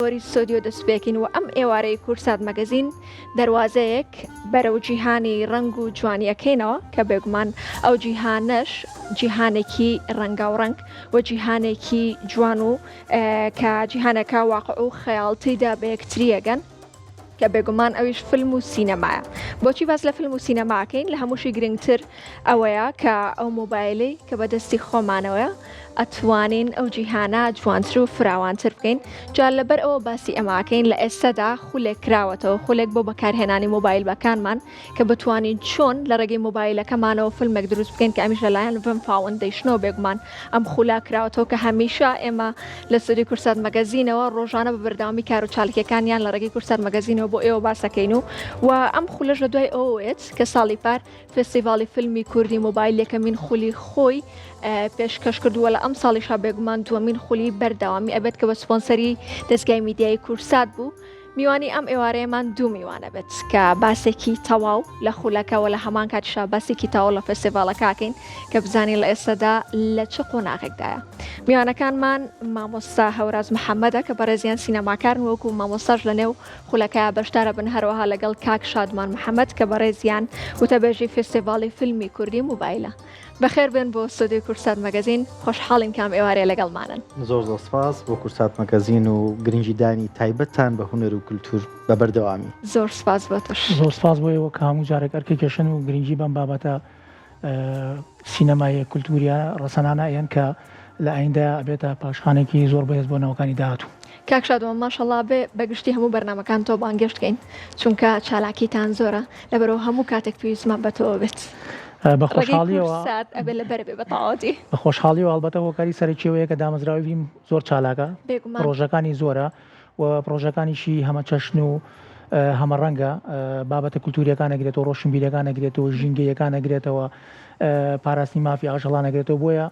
وەری سۆدیۆ دەستپێکین و ئەم ئێوارەی کورسات مەگەزین دەواازەیەک بەرەو جیهانی ڕنگ و جوانیەکەینەوە کە بێگومان ئەو جیهانەش جیهانێکی ڕەنگا و ڕنگ و جیهانێکی جوان و کە جیهانەکە واقع و خەیاڵتیدا بە یەکتریەگەن کە بێگومان ئەویش فیلم و سینەمایە. بۆچی باس لە فیلم و سینەماکەین لە هەمووشی گرنگتر ئەوەیە کە ئەو مۆبایلی کە بەدەستی خۆمانەوەە ئەتوانین ئەو جیهانە جوانتر و فراوانتر بکەین. جا لەبەر ئەوە باسی ئەماکەین لە ئێستادا خولێک کراوەتەوە خولێک بۆ بەکارهێنانی مۆبایلەکانمان کە بتوانین چۆن لە ڕێگەی مۆبایلەکەمانەوە فیلمێک دروست بکەین کە ئەمیش لەلایەن ڤم فاوندیشنەوە بێگومان ئەم خولا کراوەتەوە کە هەمیشە ئێمە لە سودی کورسات مەگەزینەوە ڕۆژانە بە بەردەوامی کار و چالاکیەکانیان لە ڕێگەی کورسات مەگەزینەوە بۆ ئێوە باسەکەین و ئەم خولەش لە دوای ئەوەیەت کە ساڵی پار فستیڤاڵی فیلمی کوردی مۆبایل یەکەمین خولی خۆی پێشکەش کردووە لە ئەم ساڵیشا بێگومان دووەمین خولی بەردەوامی ئەبێت کە بە سپۆنسەری دەستگای میدیای کورسات بوو. میوانی ئەم ئێوارەیەمان دوو میوانە بێت کە باسێکی تەواو لە خولەکەەوە لە هەمان کاتیشا باسێکی تەواو لە فستیڤاڵەکەکەین کە بزانین لە ئێستادا لە چ قۆناغێکدایە. میوانەکانمان مامۆستا هەوراز محەممەدە کە بەڕێزیان سینەماکارن وەکو مامۆستاژ لە نێو خولەکە بەشدارە بن هەروەها لەگەڵ کاک شادمان محەممەد کە بەڕێزیان وتەبێژی فستیڤاڵی فیلمی کوردی موبایلە. بەخێر بن بۆ سودی کورسات مەگەزین خۆشحاڵین کام ئێوارێ لەگەڵمانن. زۆر سپاس بۆ کورسات مەگەزین و گرنگیدانی تایبەتان بە هونەر و کولتور بە بەردەوامی. زۆر سپاس بۆ توش. زۆر سپاس بۆ ئێوە کە هەموو جارێک ئەرکێکێشن و گرنگی بەم بابەتە سینەمای کولتوریە ڕەسەنانایەن کە لە ئایندە ئەبێتە پاشخانێکی زۆر بەهێز بۆ ناوەکانی داهاتوو. کاک شادوان ماشەڵڵا بێ بەگشتی هەموو بەرنامەکان تۆ بانگەشتکەین چونکە چالاکیتان زۆرە لەبەرەوە هەموو کاتێک پێویستمان بەتەوە بێت. بە خۆشحاڵیەوە ئەبێ لەبەر بێ بەتەواوەتی بە خۆشحاڵیەوە هەڵبەتە هۆکاری سەرچێوەیە کە دامەزراویم زۆر چالاکە پرۆژەکانی زۆرە و پرۆژەکانیشی هەمە چەشن و هەمە ڕەنگە بابەتە کولتوریەکان نەگرێتەوە ڕۆشنبیرەکان نەگرێتەوە ژینگەیەکان نەگرێتەوە پاراستنی مافی ئاژەڵان نەگرێتەوە بۆیە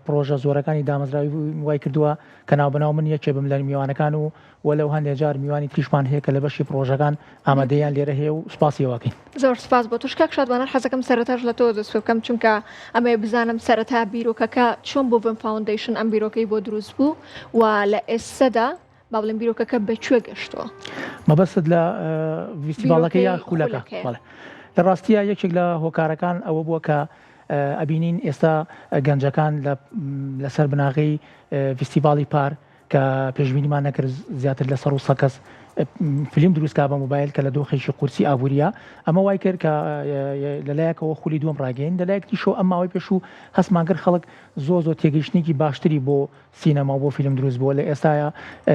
پرۆژە زۆرەکانی دامەزراوی وای کردووە کە ناوبەناو من یەکێ بم لە میوانەکان و وەلەو هەندێک جار میوانی تریشمان هەیە کە لە بەشی پرۆژەکان ئامادەیان لێرە هەیە و سپاسیەوەکەین. زۆر سپاس بۆ توش کاک شادوانە حەزەکەم سەرەتاش لە تۆ دەست بکەم چونکە ئەمێ بزانم سەرەتا بیرۆکەکە چۆن بۆ ڤم فاوندیشن ئەم بیرۆکەی بۆ دروست بوو و لە ئێستادا با بڵێن بیرۆکەکە بەکوێ گەشتەوە. مەبەستت لە فستیڤاڵەکە یا خولەکە لە ڕاستیە یەکێک لە هۆکارەکان ئەوە بووە کە ئەبینین ئێستا گەنجەکان لەسەر بناغی فستیڤاڵی پار کە پێشبینیمان نەکرد زیاتر لە 100 کەس فیلم دروستکا بە مۆبایل کە لە دۆخێکی قورسی ئابوووریە ئەمە وای کرد کە لەلایەکەوە خولی دووەم ڕاگەین لەلایەکی شۆ ئەم ماوەی پێش و هەستمان کرد خەڵک زۆر تێگەیشتێکی باشتری بۆ سینەما بۆ فیلم دروست بووە لە ئێستاە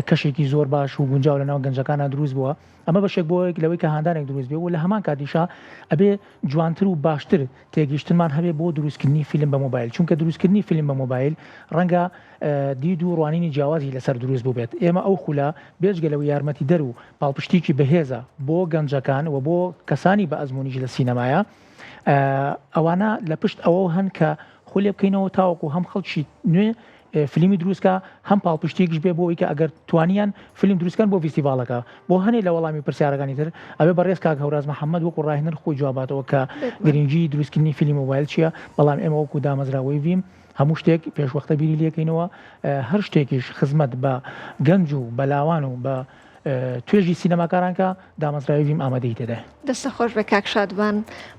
کەشێکی زۆر باش و گونجاو لەناو گەنجەکانە دروست بووە ئەمە بەشێک بۆ لەوەی کە هاندانێک دروست بێ و لە هەمان کاتیشا ئەبێ جوانتر و باشتر تێگەیشتنمان هەبێ بۆ دروستکردنی فیلم بە مۆبایل چونکە دروستکردنی فیلم بە مۆبایل ڕەنگە دید و ڕوانینی جیاوازی لەسەر دروست بوو بێت. ئێمە ئەو خولا بێجگەلەوە یارمەتی دەر و پاڵپشتێکی بەهێزە بۆ گەنجەکان و بۆ کەسانی بە ئەزممویش لە سینەمایە ئەوانە لە پشت ئەوە هەن کە خولێ بکەینەوە تاوەکو هەم خەڵکی نوێ فیلمی دروستکە هەم پاڵپشتێکیش بێ بۆەوەی کە ئەگەر توانیان فیلم دروستکەن بۆ فستیڤاڵەکە بۆ هەنێ لە وەڵامی پرسیارەکانی تر ئەبێ بەڕێز کاک هەوراز محەممەد وەکو ڕاهێنەر خۆی جواباتەوە کە گرنگی دروستکردنی فیلم مۆبایل چییە بەڵام ئێمە وەکو دامەزراوەی ویم هەموو شتێک پێشوەختە بیری لێکەینەوە هەر شتێکیش خزمەت بە گەنج و بەلاوان و بە توێژی سینەماکارانکە دامەزراویم ئامادەی تێدا. دەستە خۆش بە کاک شادوان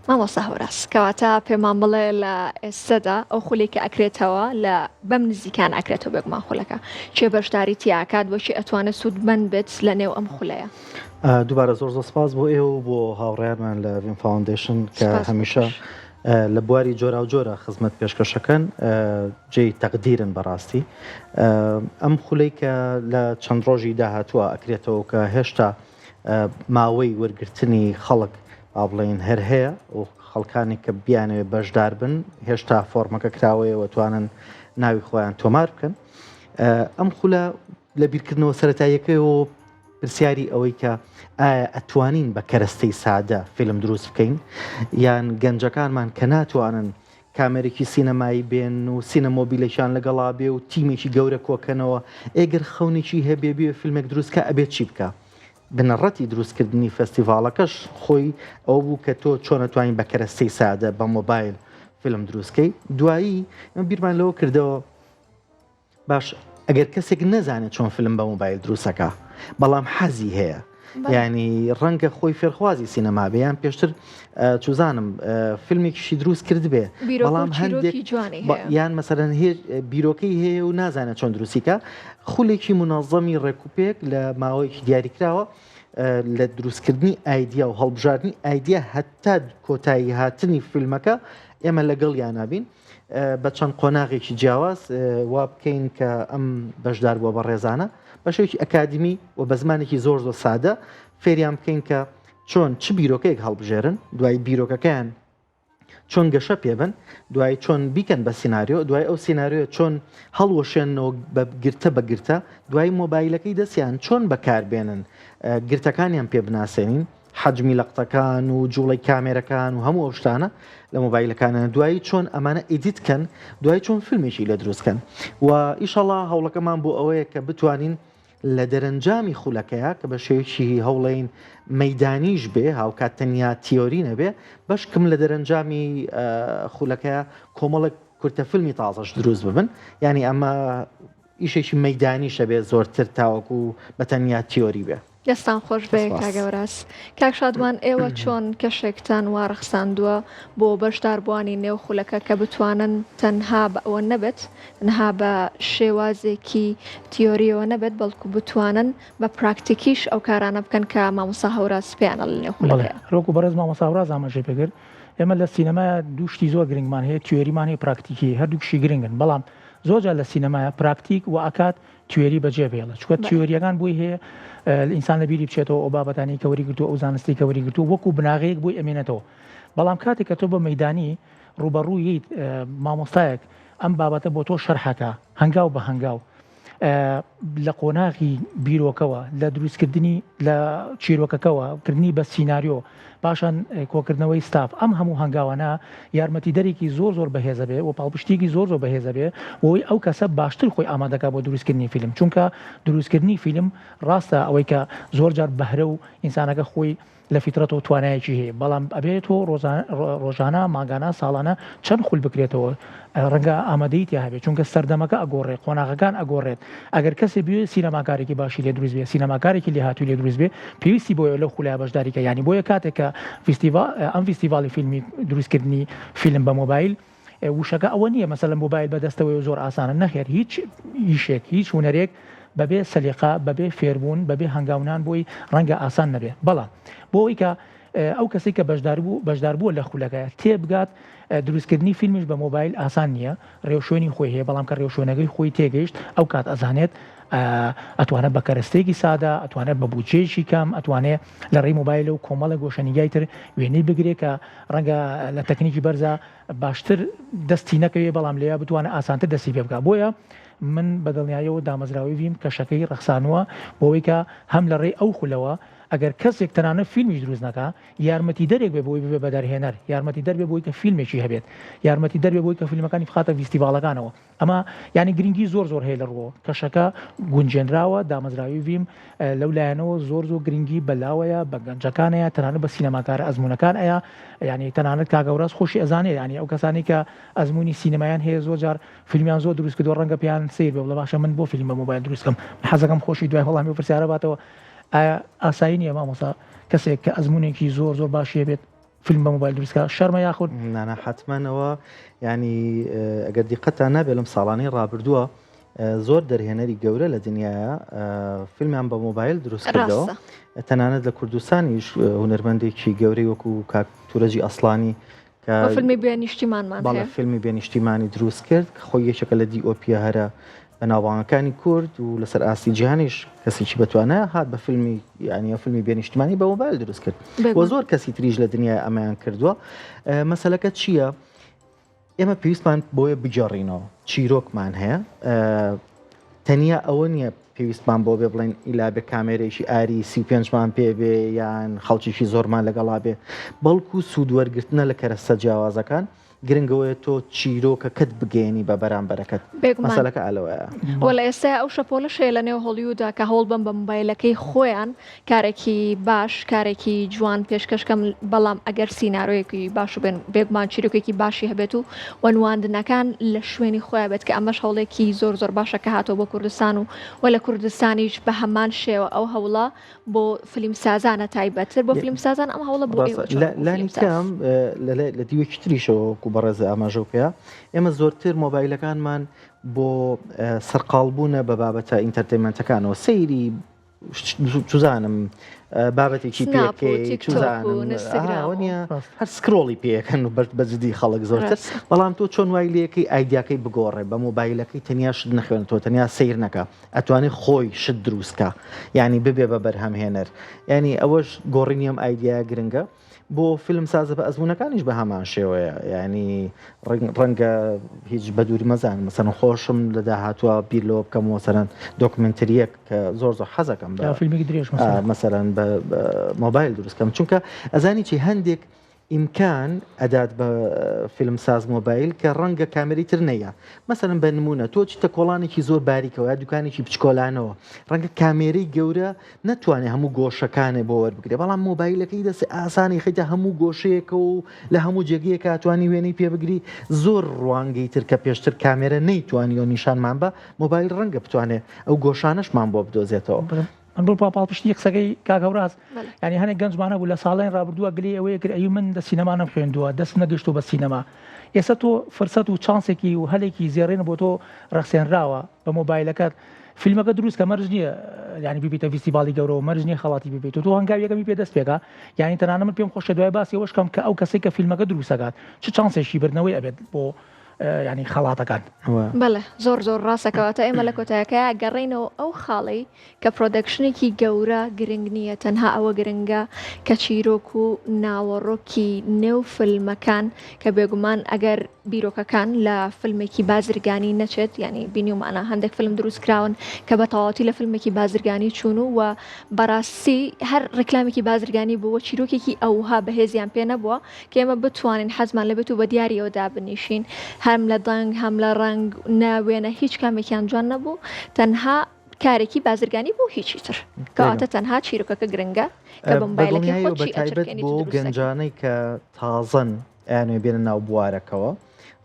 مامۆستا هەوراز کەواتە پێمان بڵێ لە ئێستادا ئەو خولێکی ئەکرێتەوە لە بەم نزیکان ئەکرێتەوە بێگومان خولەکە چێ بەشداری تیاکات بۆچی ئەتوانێت سوودمەند بێت لە نێو ئەم خولەیە. دووبارە زۆر سپاس بۆ ئێوە و بۆ هاوڕێیانمان لە ڤم فاوندیشن کە هەمیشە لە بواری جۆرا و جۆرە خزمەت پێشکەشەکەن جێی تەقدیرن بەڕاستی ئەم خولەی کە لە چەند ڕۆژی داهاتووە ئەکرێتەوە کە هێشتا ماوەی وەرگرتنی خەڵک با بڵێن هەر هەیە و خەڵکانی کە بیانەوێ بەشدار بن هێشتا فۆرمەکە کراوەیەوە توانن ناوی خۆیان تۆمار بکەن. ئەم خولە لە بیرکردنەوە سەرەتاییەکەیەوە پرسیاری ئەوەی کە ئایا ئەتوانین بە کەرەستەی سادە فیلم دروست بکەین یان گەنجەکانمان کە ناتوانن کامێرێکی سینەمایی بێن و سینەمۆبیلێکیان لەگەڵا بێ و تیمێکی گەورە کۆکەنەوە ئێگەر خەونێکی هەبێ بێ فیلمێک دروستکە ئەبێت چی بکە بنەڕەتی دروستکردنی فستیڤاڵەکەش خۆی ئەو بوو کە تۆ چۆن نەتوانین بە کەرەستەی سادە بە مۆبایل فیلم دروستکەی دوایی بیرمان لەوە کردەوە باش ئەگەر کەسێک نەزانێت چۆن فیلم بە موبایل دروستەکە بەڵام حەزی هەیە ینی ڕەنگە خۆی فێرخوازی سینەما بێیان پێشتر چوزانم فیلمێکیشی دروست کرد بێ بەڵام هەندێک یان مەسەرەن بیرۆکەی هەیە و نازانێت چۆن دروستیکە خولێکی مناظەمی ڕێکوپێک لە ماوەیەکی دیاریکراوە لە دروستکردنی ئایدیا و هەڵبژاردننی ئایدیا هەتا کۆتایی هاتنی فیلمەکە ئێمە لەگەڵ یانابین بە چەند قۆناغێکی جیاواز وا بکەین کە ئەم بەشدار بووە بە ڕێزانە بە شێوکی ئەکادمی و بە زمانێکی زۆر زۆر سادە فێریان بکەین کە چۆن چ بیرۆکەیەک هەڵبژێرن دوای بیرۆکەکەیان چۆن گەشە پێبن دوای چۆن بیکەن بە سینناریۆ دوای ئەو سینناریۆ چۆن هەڵوەشێنەوە بە گرتە بە گرتە دوای مۆبایلەکەی دەستیان چۆن بەکاربێنن گرتەکانیان پێ بناسێنین حەجمی لەقتەکان و جوڵی کامێرەکان و هەموو ئەو شتانە لە مۆبایلەکانە دوایی چۆن ئەمانە ئیدیتکەن دوای چۆن فیلمێکی لە دروستکەن و ئیشەڵا هەوڵەکەمان بۆ ئەوەیە کە بتوانین لە دەرەنجامی خولەکەیە کە بە شێوکی هەوڵین مەدانیش بێ هاوکات تەنیا تیۆری نەبێ بەشکم لە دەرەنجامی خولەکەیە کۆمەڵک کورتە فیلمی تازەش دروست ببن ینی ئەمە ئیشێکی مەدانیشە بێ زۆرتر تاوەکو بە تەنیا تیۆری بێ. دەستان خۆش بێ کاگەوراس کاک شادوان ئێوە چۆن کەشێکتان وارەخساندووە بۆ بەشداربووانی نێو خولەکە کە بتوانن تەنها بە ئەوە نەبێت نها بە شێوازێکی تیۆریەوە نەبێت بەڵکو بتوانن بە پراکتیکیش ئەو کارانە بکەن کە مامۆستا هەوراس پێیانە لە نێو خولەکە. ڕۆکو بەڕێز مامۆستا هەوراز ئاماژەی پێگرت ئێمە لە سینەمایە دوو شتی زۆر گرنگمان هەیە تیۆریمان هەیە پراکتیکی هەردووکشی گرنگن بەڵام زۆرجار لە سینەمایە پراکتیک و ئاکات تیۆری بەجێ بێڵە چکە تیۆریەکان بووی هەیە ئینسان لە بیری بچێتەوە ئەو بابەتانی کەوەری گرتو ئەو زانستی کەوەری گرتو وەکو بناغەیەک بووی ئەمێنێتەوە بەڵام کاتێک کە تۆ بە مەدانی ڕوبەڕوویت مامۆستایەک ئەم بابەتە بۆ تۆ شەرحەکە هەنگاو بە هەنگاو لە قۆناغی بیرۆکەوە لە دروستکردنی لە چیرۆکەکەوە کردنی بە سینناریۆ پاشان کۆکردنەوەی ستاف ئەم هەموو هەنگاوانە یارمەتی دەرێکی زۆر زۆر بەهێزە بێ و پاڵپشتێکی زۆر زۆر بەهێزە بێ بۆی ئەو کەسە باشتر خۆی ئامادەکە بۆ دروستکردنی فیلم چونکە دروستکردنی فیلم ڕاستە ئەوەی کە زۆر جار بەهرە و ئینسانەکە خۆی لە فیترەتەوە توانایەکی هەیە بەڵام ئەبێت تۆ ڕۆژانە ماگانە ساڵانە چەند خول بکرێتەوە ڕەنگە ئامادەیت یا هەبێت چونکە سەردەمەکە ئەگۆڕێت قۆناغەکان ئەگۆڕێت ئەگەر کەسێ بوێ سینەماکارێکی باشی لێ دروست بێ سینەماکارێکی لێ هاتووی لێ دروست بێ پێویستی بۆیە لەو خولای بەشداریکە ینی بۆیە کاتێک کە ئەم فیستیڤاڵی فیلمی دروستکردنی فیلم بە مۆبایل وشەکە ئەوە نییە مەسەلەن مۆبایل بەدەستەوەی زۆر ئاسانە نەخێر هیچ ئیشێک هیچ هوەرێک بەبێ سەلیقە بەبێ فێربوون بەبێ هەنگاونان بۆی ڕەنگە ئاسان نەبێت بەڵام بۆی کە ئەو کەسی کە بەشدار بووە لە خولەکە تێبگات دروستکردنی فیلمش بە مۆبایل ئاسان نییە ڕێوشێنی خۆی هەیە بەڵام کە ڕێوشێنەکەی خۆی تێگەیشت ئەو کات ئەزانێت ئەتوانێت بە کەرەستێکی سادا ئەتوانێت بە بودجێکی کەم ئەتوانێت لە ڕێی مۆبایل و کۆمەڵە گۆشەنیگای تر وێنەی بگرێت کە ڕەنگە لە تەکنیکی بەرزە باشتر دەستی نەکەوێت بەڵام لێە بتوانێت ئاسانتر دەستی پێ بکات بۆیە من بەدڵنیایەوە دامەزراوی ویم کەشەکەی ڕەخسانوە بۆەوەی کە هەم لە ڕێی ئەو خولەوە ئەگەر کەسێک تەنانە فیلمیش دروست نەکە یارمەتی دەرێک بێ بۆی ببێ بەدەرهێنەر یارمەتی دەربێ بۆی کە فیلمێکی هەبێت یارمەتی دەربێ بۆی کە فیلمەکانی بخاتە فیستیڤالەکانەوە ئەمە ینی گرنگی زۆر زۆر هەیە لە ڕۆ کەشەکە گونجێنراوە دامەزراوی ویم لەو لایەنەوە زۆر زۆر گرنگی بەلاوەیە بە گەنجەکانەیە تەنانەت بە سینەماکارە ئەزمونونەکان ئەیە ینی تەنانەت کاگەوراس خۆشی ئەزانێت ینی ئەو کەسانی کە ئەزمموی سینەمایان هەیە زۆر جار فیلمیان زۆر دروست کردو ڕەنگە پیان سیر بێ لە باشە من بۆ فیلم بە مۆبایل دروستکەم حەزەکەم خۆشی دوای هەڵامی و پرسیارە باتەوە ئاسایی نیە مامۆستا کەسێک کە ئەزمونێکی زۆر زۆر باشیە بێت فیلم بە مۆبایل دروستکە شەرمە یاخود نانە حتممەەوە ینی ئەگەر دیقەتان نابێت لەم ساڵانەی ڕابردووە زۆر دەرهێنەری گەورە لە دنیاە فیلمیان بە مۆبایل دروستکردەوە تەنانەت لە کوردستانیش هونەرمەندێکی گەورەی وەکو کاک تورەجی ئەسڵانی فیلمی بێنیشتیمانمان باڵە فیلمی بێنیشتیمانی دروست کرد خۆی یەکێکە لە دیۆپیە هەرە بەناوبانگەکانی کورد و لەسەر ئاستی جیهانیش کەسێکی بتوانە هات بە فیلمی یعنی فیلمی بێنیشتیمانی بە مۆبایل دروست کرد و زۆر کەسی تریژ لە دنیای ئەمەیان کردووە مەسەلەکە چییە؟ ئێمە پێویستمان بۆیە بگەڕینەوە چیرۆکمان هەیە تەنیا ئەوە نییە پێویستمان بۆ بێ بڵێن ئیلا بێ کامێرەیەکی ئاری 35مان پێ بێ یان خەڵکیشی زۆرمان لەگەڵا بێ بەڵکو سوودوەرگرتنە لە کەرەستە جیاوازەکان گرنگەوەی تۆ چیرۆکەکەت بگەێنی بە بەرامبەرەکەت مەسەلەکە ئالەوەیە وەڵا ئێستا ئەو شەپۆلەشەیە لە نێو هۆلیوودا کە هەوڵ بم بە مۆبایلەکەی خۆیان کارێکی باش کارێکی جوان پێشکەشکەم بەڵام ئەگەر سینناڕۆیەکی باش بن بێگومان چیرۆکێکی باشی هەبێت و وەنواندنەکان لە شوێنی خۆیان بێت کە ئەمەش هەوڵێکی زۆر باشە کە هاتۆ بۆ کوردستان و لە کوردستانیش بە هەمان شێوە ئەو هەوڵە بۆ فیلمسازانە تایبەتتر بۆ فیلمسازان ئەم هەوڵە بۆ لانی کەم لە دیوەکی تریشەوە و بەڕێز ئاماژەوپەیە ئێمە زۆرتر مۆبایلەکانمان بۆ سەرقاڵبوونە بە بابەتە ئینتەرتێنمەنتەکانەوە سەیری چزانم بابەتێکی پێکەی هەر سکرۆڵی پێەکەن و بەجددی خەڵک زۆرتر بەڵام تۆ چۆن وای لەکەی ئایدیاکەی بگۆڕێ بە مۆبایلەکەی تەنیا شت نەخوێنێتەوە تەنیا سیر نەکە ئەتوانێت خۆی شت دروستکە ینی ببێ بە بەرهەمهێنەر ینی ئەوەش گۆڕینی ئەم ئایدیا گرنگە بۆ فیلم سازە بە ئەزمونونەکانیش بە هەمان شێوەیە ینی ڕەنگە هیچ بەدووری مەزان مەسەن خۆشم لە داهاتوە بیرلۆ بکەمەوە سەرەن دۆکمنتریەک کە زۆر حەزەکەم بە فیلمێکی درێژ مەسەرەن بە مۆبایل دروستکەم چونکە ئەزانی چی هەندێک ئیمکان ئەدات بە فیلمساز مۆبایل کە ڕەنگە کامێری تر نەیە مەسەرم بە نمونە تۆ چیتە کۆڵانێکی زۆر باریکەوە یا دوکانێکی بچکۆلانەوە ڕەنگە کامێرەی گەورە نەتوانێت هەموو گۆشەکانێ بۆ وەربگرێ بەڵام مۆبایلەکەی دەست ئاسانی خیتە هەموو گۆشەیەکە و لە هەموو جێگەیەک کاتوانی وێنەی پێبگری زۆر ڕوانگەی تر کە پێشتر کامێرە نەیتوانی و نیشانمان بە مۆبایل ڕەنگە بتوانێت ئەو گۆشانشمان بۆ بدۆزێتەوە. من بۆ پاڵپشتی قسەکەی کاگەوراز ینی هەنێک گەنجمانە بوو لە ساڵین ڕابردووە گلی ئەوەیە کرد ئەی من دە سینەمانم خوێندووە دەست نەگەشتو بە سینەما ئێستا تۆ فرسەت و چانسێکی و هەلێکی زێڕێنە بۆ تۆ ڕەخسێنراوە بە مۆبایلەکەت فیلمەکە دروست کە مەرج نییە ینی ببیتە فیستیڤاڵی گەورەوە مەرج نییە خەڵاتی ببیت و تۆ هەنگاویەکەمی پێ دەست پێکە یعنی تەنانە من پێم خۆشە دوای باسی ئەوەشکەم کە ئەو کەسێک کە فیلمەکە دروستەکات چ چانسێکی بردنەوەی ئەبێت بۆ ینی خەڵاتەکان بەڵێ زۆر ڕاستەکەواتە ئێمە لە کۆتایەکە گەڕێنەوە ئەو خاڵی کە پرۆدەکشنێکی گەورە گرنگ نییە تەنها ئەوە گرنگە کە چیرۆک و ناوەڕۆکی نێو فیلمەکان کە بێگومان ئەگەر بیرۆکەکان لە فیلمێکی بازرگانی نەچێت ینی بینیومانە هەندێک فیلم دروست کراون کە بە تەواوەتی لە فیلمێکی بازرگانی چوون و بەڕاستی هەر ڕێکلامێکی بازرگانی بووە چیرۆکێکی ئەوها بەهێزیان پێ نەبووە کە ئێمە بتوانین حەزمان لەبێت و بە دیاریەوە دابنیشین هەم لە دەنگ هەم لە ڕنگ ناوێنە هیچ کامێکیان جوان نەبوو تەنها کارێکی بازرگانی بوو هیچی تر کەواتە تەنها چیرۆکەکە گرنگە کە بمبایلەکەی خۆی ئەچرکێنی بۆ گەنجانەی کە تازەن یانوێ بێنە ناو بوارەکەوە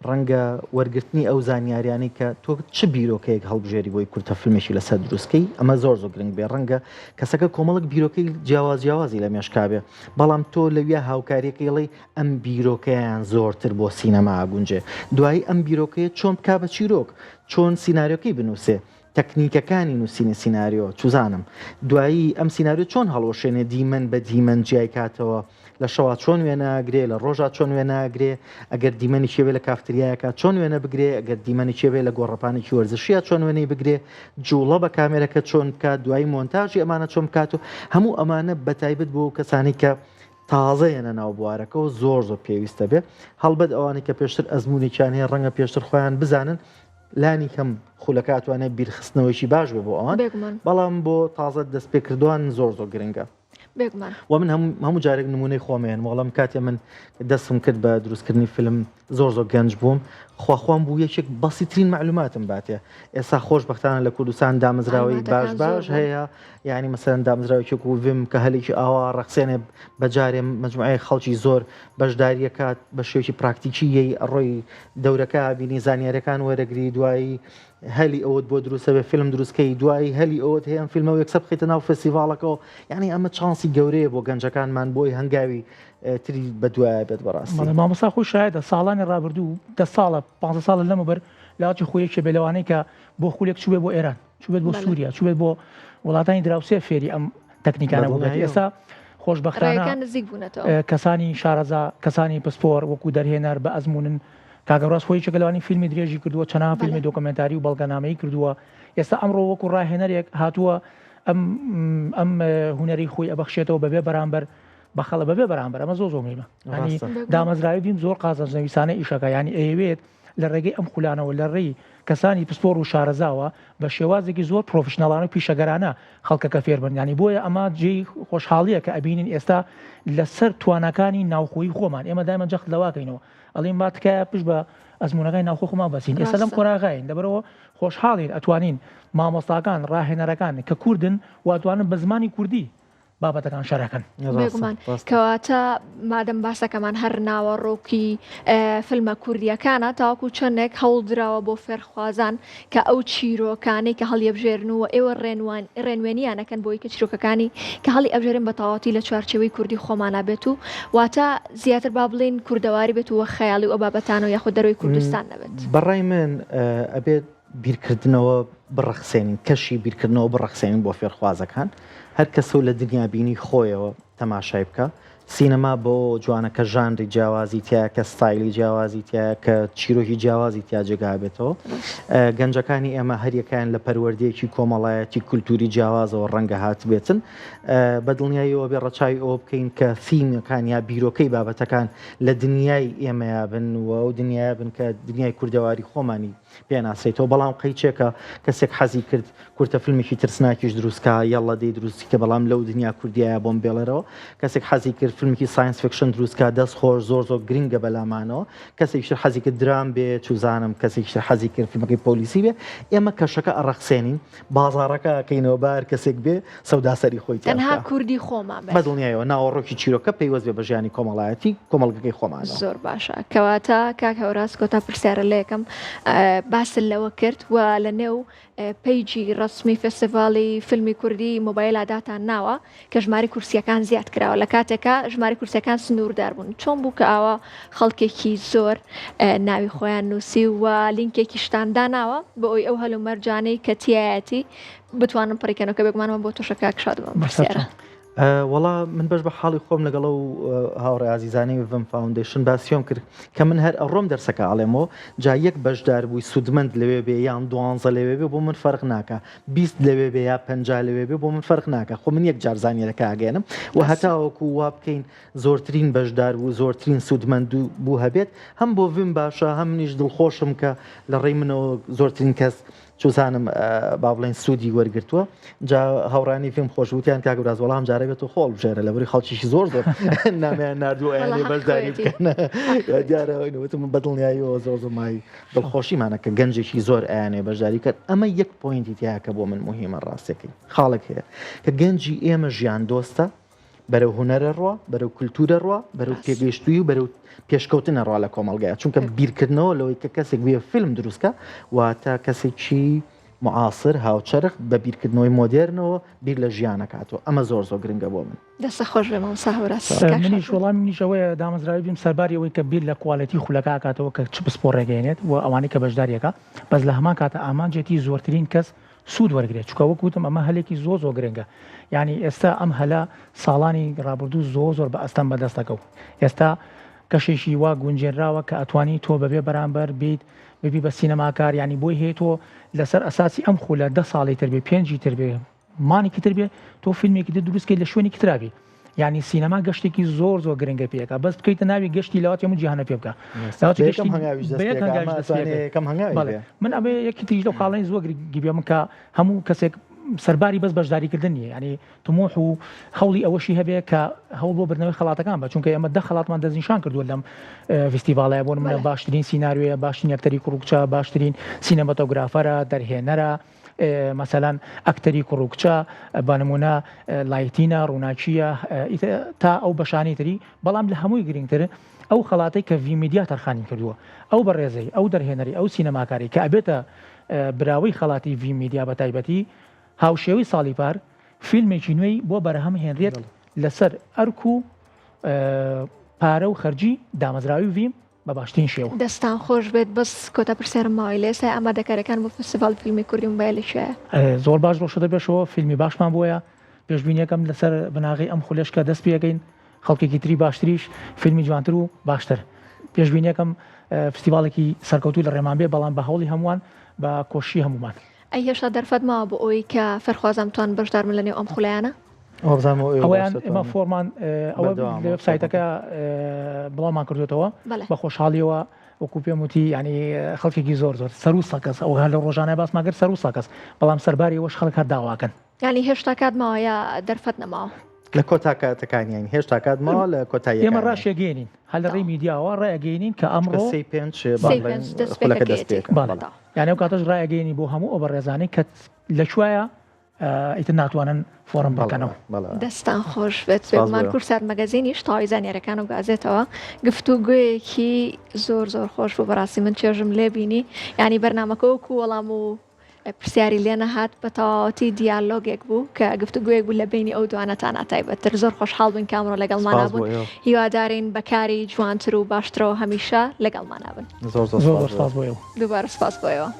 ڕەنگە وەرگرتنی ئەو زانیاریانی کە تۆ چ بیرۆکەیەک هەڵبژێری بۆی کورتە فیلمێکی لەسەر دروستکەی ئەمە زۆر گرنگ بێ ڕەنگە کەسەکە کۆمەڵک بیرۆکەی جیاوازی لە مێشکابێ بەڵام تۆ لەویە هاوکاریەکەیڵی ئەم بیرۆکەیان زۆرتر بۆ سینەما ئاگونجێ دوایی ئەم بیرۆکەیە چۆن بک بە چیرۆک چۆن سینناریۆکەی بنووسێ تەکنیکەکانی نووسینە سینناریۆ چوزانم دوایی ئەم سینناریۆ چۆن هەڵۆشێنێ دیمەن بە دیمەن جیای کاتەوە لە شەوا چۆن وێناگرێ لە ڕۆژات چۆن وێناگرێ ئەگەر دیمەنی شێوێ لە کافتریایەکە چۆن وێنە بگرێ ئەگەر دیمەنی شێوێ لە گۆڕپانێکی وەرزشیە چۆن وێنەی بگرێ جوڵە بە کامێرەکە چۆن بکات دوایی مۆنتاژی ئەمانە چۆن بکات و هەموو ئەمانە بەتایبەت بۆ کەسانی کە تازەیەنە ناو بوارەکەەوە زۆر پێویستە بێ هەڵبەت ئەوانەی کە پێشتر ئەزمموونێکیانەیە ڕەنگە پێشتر خۆیان بزانن لانی کەم خولەکاتوانێت بیرخستنەوەیکی باش بێ بۆ ئەوان بەڵام بۆ تازە دەست پێکردوان زۆر گرنگە و من هەموو جارێک نمونەی خۆمێن وەڵام کاتێ من دەستم کرد بە دروستکردنی فیلم زۆر گەنج بووم خواخوام بوو یەکێک بەسیترین معلوماتم باتێ ئێستا خۆشبەختانە لە کوردستان دامەزراوی باش هەیە یعنی مەسەرەن دامەزراوێکێک و ویم کە هەلێکی ئاوا ڕەخسێنێ بەجارێ مجموعەیە خەڵکی زۆر بەشداریەکات بە شێوکی پراکتیکیەی ڕۆی دەورەکە بینی زانیاریەکان وەرەگری دوایی هەلی ئەوت بۆ دروستە بێ فیلم دروستکەی دوایی هەلی ئەوت هەیە فیلمەوە یەکسەر بخیتە ناو فستیڤالەکەەوە یعنی ئەمە چانسی گەورەیە بۆ گەنجەکانمان بۆی هەنگاوی تری بەدوایە بێت بەڕاستی مامۆستا خۆی شایدە ساڵانی ڕابردوو 10 ساڵە 5 ساڵە لەمەبەر لاوچی خۆیەکێ بێلەوانەی کە بۆ خولێک چوبێت بۆ ئێران چوبێت بۆ سووریا چوبێت بۆ وڵاتانی دراوسێ فێری ئەم تەکنیکانە بوو ئێستا خۆشبەختانە کەسانی شارەزا کەسانی پسپۆر وەکو دەرهێنەر بە ئەزمونن کاگەڕاست خۆی چەکەلوانی فیلمی درێژی کردووە چەند فیلمی دۆکمنتاری و بەڵگەنامەی کردووە ئێستا ئەمڕۆ وەکو ڕاهێنەرێک هاتووە ئەم هوەری خۆی ئەبەخشێتەوە بەبێ بەرامبەر بەخەڵە بەبێ بەرامبەر ئەمە زۆر مهمە ینی دامەزراوی بیم زۆر قازانجنەویسانە ئیشەکە ینی ئەوێت لە ڕێگەی ئەم خولانەوە لە ڕێی کەسانی پسپۆر و شارەزاوە بە شێوازێکی زۆر پرۆفشناڵانە و پیشەگەرانە خەڵکەکە فێربن. ینی بۆیە ئەمە جێی خۆشحاڵیە کە ئەبینین ئێستا لەسەر توانەکانی ناوخۆی خۆمان ئێمە دایمە جەخت لەواکەینەوە ئەڵێن با تکایە پشت بە ئەزمونونەکەی ناوخۆ خۆمان بەسین. ئێستا لەم قۆراغاین دەبەرەوە خۆشحاڵین ئەتوانین مامۆستاکان ڕاهێنەرەکان کە کوردن واتوانن بە زمانی کوردی بابەتەکان شەڕەکەن. بێگومان کەواتە مادەم باسەکەمان هەر ناوەڕۆکی فیلمە کوردیەکانە تاوەکو چەندێک هەوڵدراوە بۆ فێرخوازان کە ئەو چیرۆکانەی کە هەڵیەبژێرنەوە ئێوە ڕێنوێنیانەکەن بۆی کە چیرۆکەکانی کە هەڵی ئەبژێرن بە تەواوەتی لە چوارچێوەی کوردی خۆمانە بێت و واتە زیاتر با بڵین کوردەواری بێت و خەیاڵی و بابەتان و یاخود دەروی کوردستان نەبێت. بەڕای من ئەبێت بیرکردنەوە بڕەخسێنین کەشی بیرکردنەوە بڕەخسێنین بۆ فێرخوازەکان هەر کەسە لە دنیا بینی خۆیەوە تەماشای بکە. سینەما بۆ جوانەکە ژانری جیاوازی تیا کە ستایلی جیاوازی تیا کە چیرۆکی جیاوازی تیا جێگا بێتەوە. گەنجەکانی ئێمە هەریەکان لە پەروەردەیەکی کۆمەڵایەتی کولتوری جیاوازەوە ڕەنگە هات بێتن بە دڵنیاییەوە بێ ڕەچاوی ئەوە بکەین کە فیلمەکان یا بیرۆکەی بابەتەکان لە دنیای ئێمەیا بن و ئەو دنیای بن کە دنیای کوردەواری خۆمانی پێناسێتەوە. بەڵام قەیچێکە کەسێک حەزی کرد کورتە فیلمێکی ترسناکیش دروستکە یاڵە دەی دروستی کە بەڵام لەو دنیا کوردیایە بۆم بێڵێرەوە کەسێک حەزی کرد فیلمێکی ساینس فیکشن دروستکە دەست خۆش زۆر گرنگە بەلامانەوە کەسێکتر حەزی کرد درام بێ چوزانم کەسێکتر حەزی کرد فیلمەکەی پۆلیسی بێ ئێمە کەشەکە ئەڕەخسێنین بازاڕەکە ئەکەینەوە بار کەسێک بێ سەوداسەری خۆی تەنها کوردی خۆمان بەدڵنیایەوە ناوەڕۆکی چیرۆکە پەیوەست بێ بە ژیانی کۆمەڵایەتی کۆمەڵگەکەی خۆمان. زۆر باشە کەواتە کاک هەوراس کۆتا پرسیارە لە یەکەم باس لەوە کرد و لە نێو پیجی ڕسمی فستیڤاڵی فیلمی کوردی مۆبایلاداتان ناوە کە ژماری کورسیەکان زیاد کراوە لە کاتێکە ژماری کورسەکان سنووردار بوون چۆن بوو کە ئاوا خەڵکێکی زۆر ناوی خۆیان نووسی و لینکێکی شتاندا ناوە بۆ ئەوی ئەو هەلومەرجانەی کە تایەتی بتوانم پڕیکەنەوە کە بێگومانەوە بۆ تۆشەکە کشادەوە پرسیارە. وەڵا من بەش بە حاڵی خۆم لەگەڵ و هاوڕێ عزیزانەی ڤم فاوندیشن باسیۆم کرد کە من هەر ئەڕۆم دەرسەکە ئاڵێمەوە جا یەک بەشدار بووی سوودمەند لەوێ بێ یان 12 لەوێ بێ بۆ من فەرق ناکە 20 لەوێ بێ یا 50 لەوێ بێ بۆ من فەرق ناکە خۆ من یەک جارزانیەکە ئاگەێنم و هەتاوەکو وا بکەین زۆرترین بەشدار بوو زۆرترین سوودمەند بوو هەبێت هەم بۆ ڤم باشە هەم منیش دڵخۆشم کە لە ڕێی منەوە زۆرترین کەس چوزانم با بڵێن سوودی وەرگرتووە جا هەوڕانی فیلم خۆشوتیان کاگوراز وەڵام جارە بێت و خۆڵ بژێرە لەبەری خەڵکیشی زۆر نامیان نردووە ئەیانێ بەشداری بکەن دیارەوەی من بەدڵنیاییەوە زۆر مای دڵخۆشیمانە کە گەنجێکی زۆر ئەیانێ بەشداری کرد ئەمە یەک پۆینتی تایە کە بۆ من مهمە ڕاستەکەی خاڵک هەیە کە گەنجی ئێمە ژیان دۆستە بەرەو هونەرە ڕوا بەرەو کولتورە ڕوا بەرەو پێگەیشتووی و بەرەو پێشکەوتنە ڕوا لە کۆمەڵگەیە چونکە بیرکردنەوە لەوەی کە کەسێک بێ فیلم دروستکە واتە کەسێکی معاصر هاوچەرخ بە بیرکردنەوەی مۆدێرنەوە بیر لە ژیانەکاتەوە ئەمە زۆر گرنگە بۆ من. دەستە خۆش بێ مامۆستا هەوراس. منیش وەڵامی منیشەوەیە دامەزراوی بیم سەرباری ئەوەی کە بیر لە کوالەتی خولەکە ئاکاتەوە کە چ پسپۆڕ ڕێگەێنێت و ئەوانەی کە بەشداریەکە بەس لە هەمان کاتە ئامانجێتی زۆرترین کەس سوود وەرگێت چکە وەکوتم ئەمە هەلێکی زۆر گرنگە یعنی ئێستا ئەم هەلا ساڵانی ڕابردوو زۆر بە ئەستان بەدەستەکەوت ئێستا کەشێکی وا گونجێنراوە کە ئەتوانی تۆ بەبێ بەرامبەر بیت ببی بە سینەماکار ینی بۆی هەیە تۆ لەسەر ئەساسی ئەم خولە 10 ساڵی تر بێ 5 تر بێ مانێکی تر بێ تۆ فیلمێکی دروستکەی لە شوێنی تراوی ینی سینەما گەشتێکی زۆر گرنگە پێەکە بەس بکەیتە ناوی گەشتی لاوات هەموو جیهانە پێ بکە من ئەمە یەکی تریش لەو خاڵەی زۆر گیبێ من کە هەموو کەسێک سەرباری بەس بەشداریکردن نیە ینی تمۆح و هەوڵی ئەوەشی هەبێ کە هەوڵ بۆ بردنەوەی خەڵاتەکان بە چونکە ئەمە 10 خەڵاتمان دەستنیشان کردووە لەم فستیڤالایە بۆ نمونە باشترین سیناریۆیە باشترین ئەکتەری کوڕکچە باشترین سینەماتۆگرافەرە دەرهێنەرە مەسەلەن ئەکتەری کوڕکچە بە نمونە لایتینە ڕووناچیە تا ئەو بەشانی تری بەڵام لە هەمووی گرنگتر ئەو خەڵاتی کە ڤیمیدیا تەرخانی کردووە ئەو بەڕێزەی ئەو دەرهێنەری ئەو سینەماکاری کە ئەبێتە براوەی خەڵاتی ڤیمیدیا بە تایبەتی هاوشێوی ساڵی پار فیلمێکی نوێی بۆ بەرهەم هێنرێت لەسەر ئەرک و پارە و خەرجی دامەزراوی ویم بە باشترین شێوە. دەستان خۆش بێت بەس کۆتا پرسیارم ماوەی لە ئێستا ئامادەکاریەکان بۆ فستیڤاڵ فیلمی کوردی مۆبایلشیە زۆر باش ڕۆشە دەبێشەوە فیلمی باشمان بۆیە پێشبینیەکەم لەسەر بناغی ئەم خولێشکە دەست پێەکەین خەڵکێکی تری باشتریش فیلمی جوانتر و باشتر پێشبینیەکەم فستیڤاڵێکی سەرکەوتوو لە ڕێمان بێ بەڵام بە هەوڵی هەمووان بە کۆشی هەمومان. ئەی هێشتا دەرفەت ماوە بۆ ئەوی کە فەرخوازم توان بەشدار من لە نێو ئەم خولایانە ئەویان ئێمە فۆرمان ئەوە لە وێبسایتەکە بڵاومان کردوێتەوە بە خۆشحاڵیەوە وەکو پێم وتی ینی خەڵکێکی زۆر سەر و سەکەس ئەو هەر لە ڕۆژانە باسمان کرد سەر و سەکەس بەڵام سەرباری ئەوەش خەڵک هەر داواکەن ینی هێشتا کات ماوەیە دەرفەت نەماوە لە کۆتاکەتەکانیان هێشتا کات ماوە لە کۆتایی ئێمە ڕاشێگەێنین هەل لە ڕێی میدیاوە ڕێگەێنین کە ئەمڕۆ یانە ئەو کاتەش ڕایگەێنی بۆ هەموو ئەو بەڕێزانەی کە لەکوایە ئیتر ناتوانن فۆرم بکەنەوە. دەستان خۆش بێت بێگومان کورسات مەگەزینیش تاوای زانیارەکان و گازێتەوە گفتوگویەکی زۆر زۆر خۆش بۆ بەڕاستی من چێژم لێ بینی ینی بەرنامەکە وەکو وەڵام و پرسیاری لێ نەهات بە تەواوەتی دیالۆگێک بوو کە گفتوگویەک بوو لە بینی ئەو دوانەتانە تایبەتر زۆر خۆشحاڵ بووین کامڕۆ لەگەڵمانە بوون هیوادارین بەکاری جوانتر و باشترەوە هەمیشە لەگەڵمانە بن. زۆر سپاس بۆ ئێوە. دووبارە سپاس بۆ ئێوە.